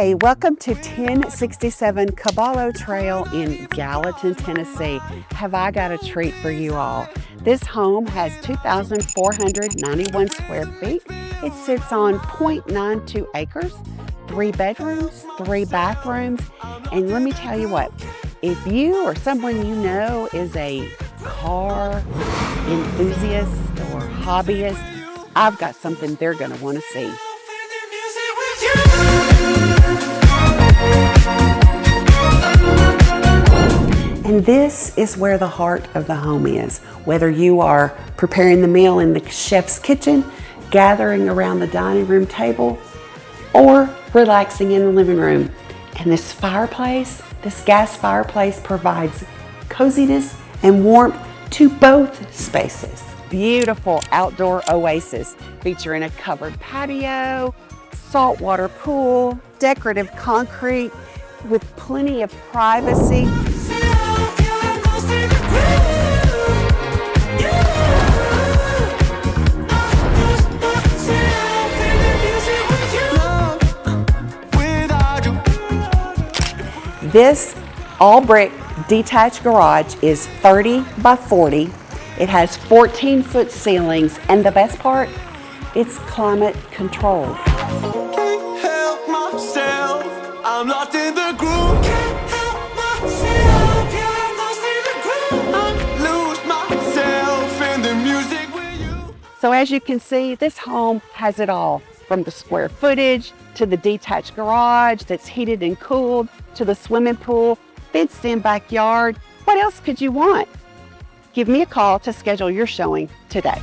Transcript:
Hey, welcome to 1067 Caballo Trail in Gallatin, Tennessee. Have I got a treat for you all? This home has 2,491 square feet. It sits on 0.92 acres, 3 bedrooms, 3 bathrooms, and let me tell you what, if you or someone you know is a car enthusiast or hobbyist, I've got something they're going to want to see. And this is where the heart of the home is. Whether you are preparing the meal in the chef's kitchen, gathering around the dining room table, or relaxing in the living room. And this fireplace, this gas fireplace provides coziness and warmth to both spaces. Beautiful outdoor oasis featuring a covered patio, saltwater pool, decorative concrete with plenty of privacy. This all brick detached garage is 30 by 40. It has 14-foot ceilings, and the best part, it's climate controlled. Can't help myself, I'm lost in the groove. Can't help myself, yeah, I'm lost in the groove. I lose myself in the music with you. So as you can see, this home has it all, from the square footage to the detached garage that's heated and cooled, to the swimming pool, fenced-in backyard. What else could you want? Give me a call to schedule your showing today.